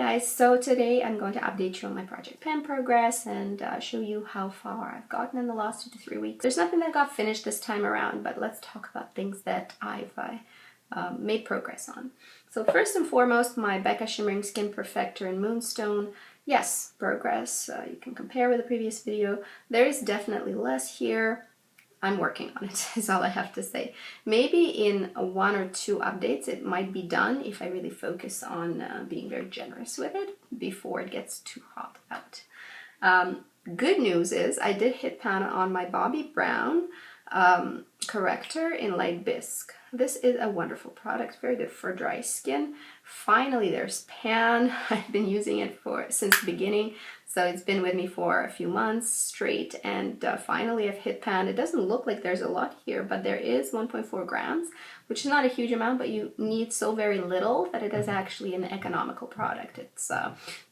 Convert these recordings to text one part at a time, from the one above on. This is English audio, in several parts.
guys, so today I'm going to update you on my project pen progress and show you how far I've gotten in the last 2 to 3 weeks. There's nothing that got finished this time around, but let's talk about things that I've made progress on. So first and foremost, my Becca Shimmering Skin Perfector in Moonstone. Yes, progress. You can compare with the previous video. There is definitely less here. I'm working on it, is all I have to say. Maybe in 1 or 2 updates it might be done if I really focus on being very generous with it before it gets too hot out. Good news is I did hit pan on my Bobbi Brown corrector in Light Bisque. This is a wonderful product, very good for dry skin. Finally there's pan. I've been using it since the beginning, so it's been with me for a few months straight, and finally I've hit pan. It doesn't look like there's a lot here, but there is 1.4 grams, which is not a huge amount, but you need so very little that it is actually an economical product. It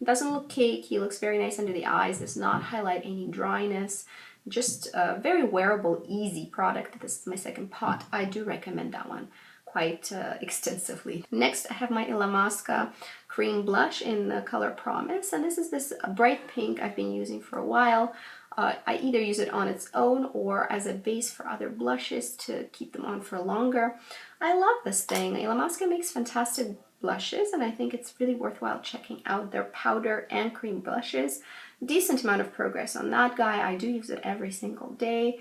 doesn't look cakey, looks very nice under the eyes, does not highlight any dryness. Just a very wearable, easy product. This is my second pot. I do recommend that one quite extensively. Next, I have my Illamasqua cream blush in the color Promise, and this is this bright pink I've been using for a while. I either use it on its own or as a base for other blushes to keep them on for longer. I love this thing. Illamasqua makes fantastic blushes, and I think it's really worthwhile checking out their powder and cream blushes. Decent amount of progress on that guy. I do use it every single day.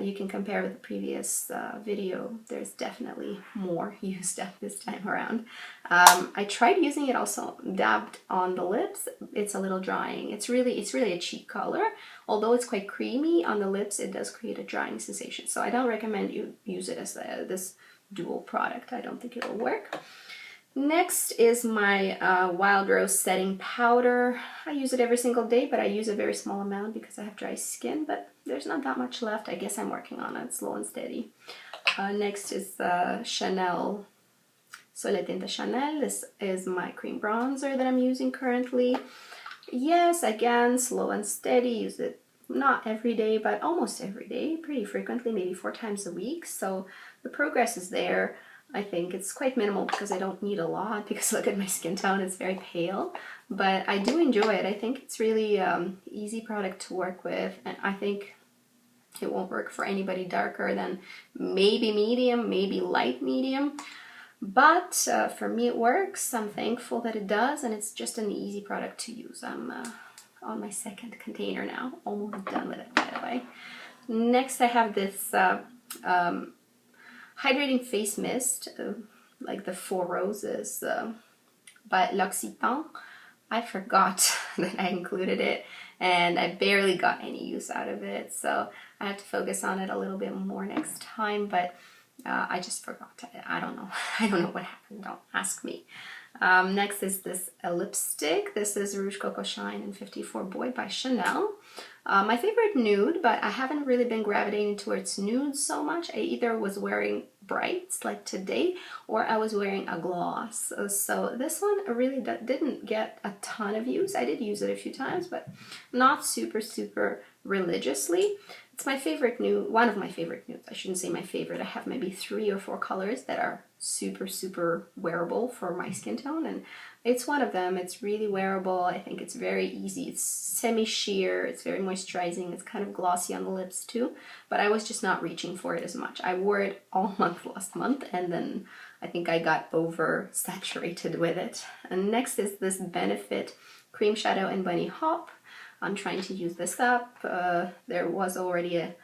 You can compare with the previous video. There's definitely more used up this time around. I tried using it also dabbed on the lips. It's a little drying. It's really a cheap color. Although it's quite creamy on the lips, it does create a drying sensation. So I don't recommend you use it as this dual product. I don't think it'll work. Next is my Wild Rose Setting Powder. I use it every single day, but I use a very small amount because I have dry skin, but there's not that much left. I guess I'm working on it slow and steady. Next is Chanel Soleil Tinta Chanel. This is my cream bronzer that I'm using currently. Yes, again, slow and steady. Use it not every day, but almost every day, pretty frequently, maybe 4 times a week. So the progress is there. I think it's quite minimal because I don't need a lot, because look at my skin tone, it's very pale, but I do enjoy it. I think it's really easy product to work with, and I think it won't work for anybody darker than maybe medium, maybe light medium, but for me it works. I'm thankful that it does, and it's just an easy product to use. I'm on my 2nd container now, almost done with it, by the way. Next I have this hydrating face mist, like the 4 Roses by L'Occitane. I forgot that I included it, and I barely got any use out of it, so I have to focus on it a little bit more next time, but I just forgot. I don't know. I don't know what happened. Don't ask me. Next is this lipstick. This is Rouge Coco Shine in 54 Boy by Chanel. My favorite nude, but I haven't really been gravitating towards nudes so much. I either was wearing brights like today, or I was wearing a gloss. So this one really didn't get a ton of use. I did use it a few times, but not super religiously. It's my favorite nude, one of my favorite nudes. I shouldn't say my favorite. I have maybe 3 or 4 colors that are super wearable for my skin tone, and it's one of them. It's really wearable. I think it's very easy. It's semi-sheer, it's very moisturizing, it's kind of glossy on the lips too, but I was just not reaching for it as much. I wore it all month last month, and then I think I got over-saturated with it. And next is this Benefit Cream Shadow in Bunny Hop. I'm trying to use this up. There was already a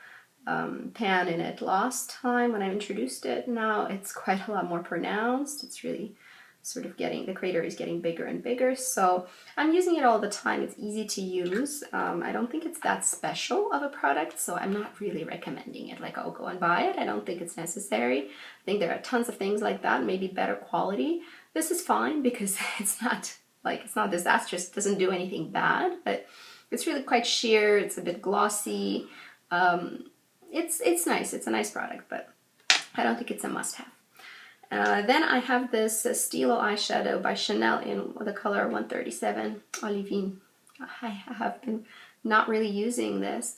pan in it last time when I introduced it. Now it's quite a lot more pronounced. It's really sort of the crater is getting bigger and bigger, so I'm using it all the time. It's easy to use. I don't think it's that special of a product, so I'm not really recommending it, like, oh, go and buy it. I don't think it's necessary. I think there are tons of things like that, maybe better quality. This is fine because it's not disastrous. It doesn't do anything bad, but it's really quite sheer. It's a bit glossy. It's nice. It's a nice product, but I don't think it's a must-have. Then I have this Stilo eyeshadow by Chanel in the color 137 Olivine. I have been not really using this.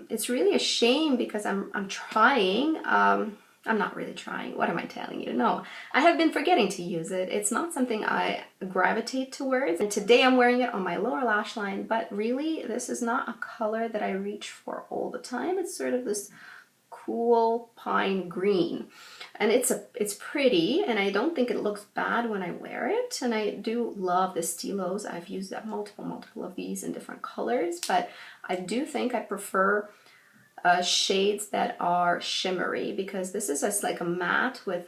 It's really a shame because I'm trying. I'm not really trying. What am I telling you? No, I have been forgetting to use it. It's not something I gravitate towards. And today I'm wearing it on my lower lash line, but really this is not a color that I reach for all the time. It's sort of this cool pine green, and it's pretty, and I don't think it looks bad when I wear it. And I do love the stilos. I've used up multiple of these in different colors, but I do think I prefer shades that are shimmery, because this is just like a matte with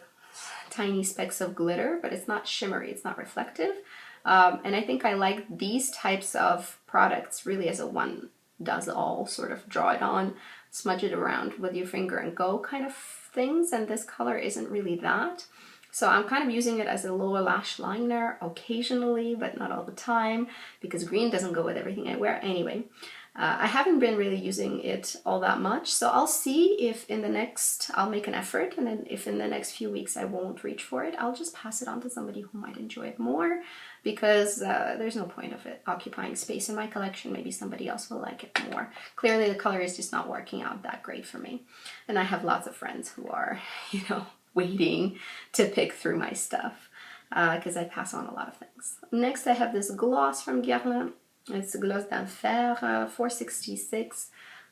tiny specks of glitter, but it's not shimmery, it's not reflective. And I think I like these types of products really as a one does all, sort of draw it on, smudge it around with your finger and go kind of things, and this color isn't really that. So I'm kind of using it as a lower lash liner occasionally, but not all the time, because green doesn't go with everything I wear anyway. I haven't been really using it all that much, so I'll see if in the next, I'll make an effort, and then if in the next few weeks I won't reach for it, I'll just pass it on to somebody who might enjoy it more, because there's no point of it occupying space in my collection. Maybe somebody else will like it more. Clearly the color is just not working out that great for me. And I have lots of friends who are, you know, waiting to pick through my stuff, because I pass on a lot of things. Next I have this gloss from Guerlain. It's a Gloss d'Enfer 466.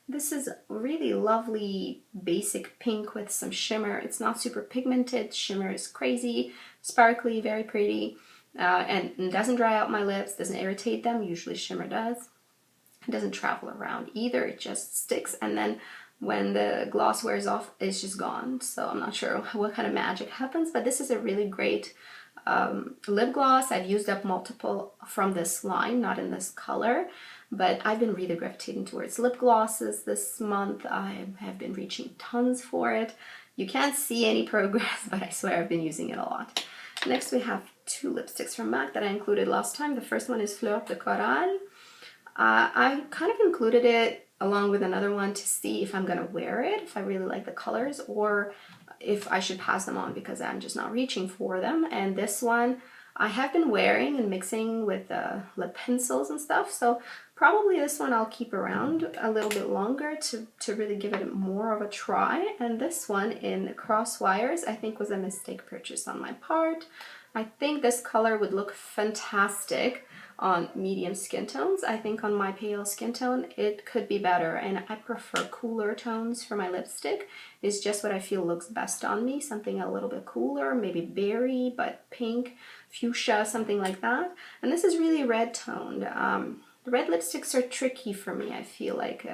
This is really lovely basic pink with some shimmer. It's not super pigmented. Shimmer is crazy, sparkly, very pretty, and it doesn't dry out my lips, doesn't irritate them. Usually shimmer does. It doesn't travel around either. It just sticks, and then when the gloss wears off, it's just gone. So I'm not sure what kind of magic happens, but this is a really great lip gloss. I've used up multiple from this line, not in this color, but I've been really gravitating towards lip glosses this month. I have been reaching tons for it. You can't see any progress, but I swear I've been using it a lot. Next we have two lipsticks from MAC that I included last time. The first one is Fleur de Corail. I kind of included it along with another one to see if I'm gonna wear it, if I really like the colors, or if I should pass them on because I'm just not reaching for them. And this one I have been wearing and mixing with lip pencils and stuff, so probably this one I'll keep around a little bit longer to really give it more of a try. And this one in Cross Wires I think was a mistake purchase on my part. I think this color would look fantastic on medium skin tones. I think on my pale skin tone it could be better, and I prefer cooler tones for my lipstick. It's just what I feel looks best on me, something a little bit cooler, maybe berry but pink, fuchsia, something like that. And this is really red toned. The red lipsticks are tricky for me. I feel like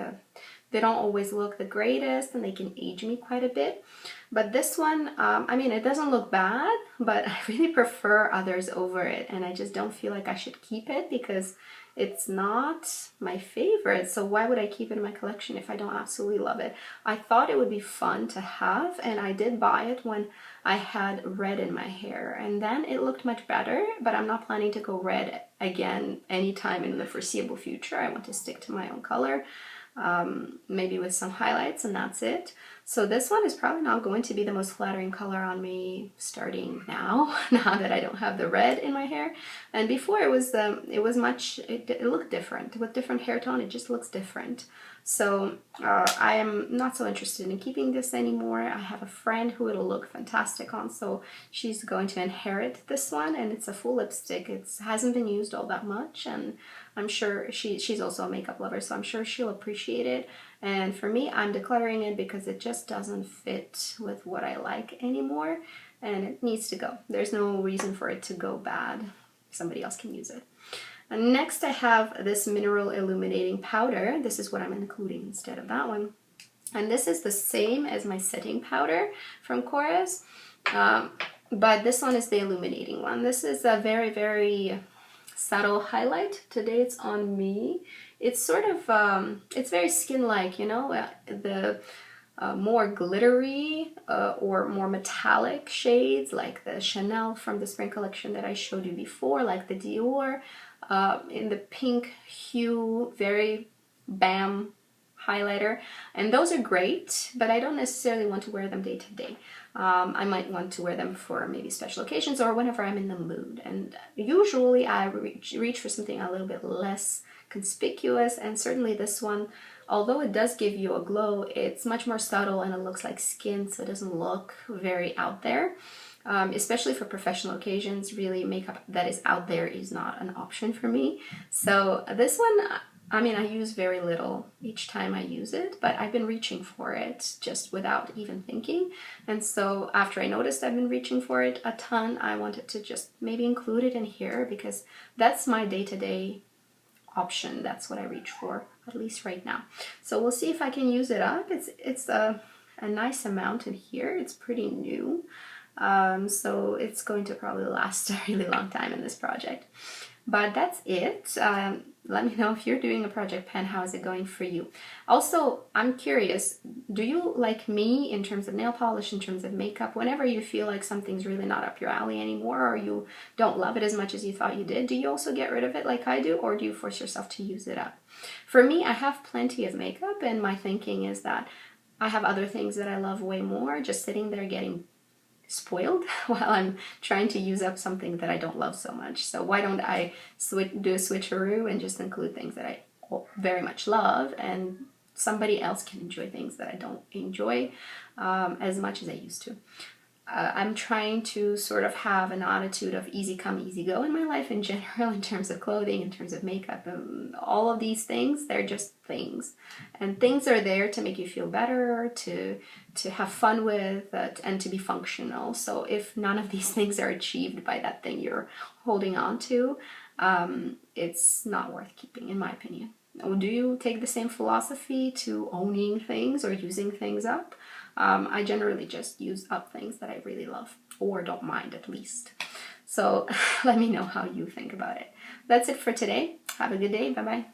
they don't always look the greatest and they can age me quite a bit. But this one, I mean, it doesn't look bad, but I really prefer others over it, and I just don't feel like I should keep it because it's not my favorite. So why would I keep it in my collection if I don't absolutely love it? I thought it would be fun to have, and I did buy it when I had red in my hair, and then it looked much better, but I'm not planning to go red again anytime in the foreseeable future. I want to stick to my own color. Maybe with some highlights, and that's it. So this one is probably not going to be the most flattering color on me starting now, now that I don't have the red in my hair. And before it looked different. With different hair tone, it just looks different. So I am not so interested in keeping this anymore. I have a friend who it'll look fantastic on, so she's going to inherit this one, and it's a full lipstick. It hasn't been used all that much, and I'm sure she's also a makeup lover, so I'm sure she'll appreciate it. And for me, I'm decluttering it because it just doesn't fit with what I like anymore, and it needs to go. There's no reason for it to go bad. Somebody else can use it. And next I have this Mineral Illuminating Powder. This is what I'm including instead of that one. And this is the same as my setting powder from Korres, but this one is the illuminating one. This is a very, very subtle highlight. Today it's on me. It's sort of, it's very skin-like, you know, the more glittery or more metallic shades like the Chanel from the spring collection that I showed you before, like the Dior, in the pink hue, very bam highlighter, and those are great, but I don't necessarily want to wear them day to day. I might want to wear them for maybe special occasions or whenever I'm in the mood. And usually I reach for something a little bit less conspicuous, and certainly this one, although it does give you a glow, it's much more subtle and it looks like skin, so it doesn't look very out there. Especially for professional occasions, really makeup that is out there is not an option for me. So this one, I mean, I use very little each time I use it, but I've been reaching for it just without even thinking. And so after I noticed I've been reaching for it a ton, I wanted to just maybe include it in here because that's my day-to-day option. That's what I reach for, at least right now. So we'll see if I can use it up. It's a nice amount in here. It's pretty new. So it's going to probably last a really long time in this project. But that's it. Let me know if you're doing a project pen, how is it going for you? Also, I'm curious, do you, like me, in terms of nail polish, in terms of makeup, whenever you feel like something's really not up your alley anymore, or you don't love it as much as you thought you did, do you also get rid of it like I do, or do you force yourself to use it up? For me, I have plenty of makeup, and my thinking is that I have other things that I love way more, just sitting there getting spoiled while I'm trying to use up something that I don't love so much. So why don't I do a switcheroo and just include things that I very much love, and somebody else can enjoy things that I don't enjoy as much as I used to. I'm trying to sort of have an attitude of easy come, easy go in my life in general, in terms of clothing, in terms of makeup, and all of these things. They're just things. And things are there to make you feel better, to have fun with, and to be functional. So if none of these things are achieved by that thing you're holding on to, it's not worth keeping, in my opinion. Do you take the same philosophy to owning things or using things up? I generally just use up things that I really love, or don't mind at least. So let me know how you think about it. That's it for today. Have a good day. Bye-bye.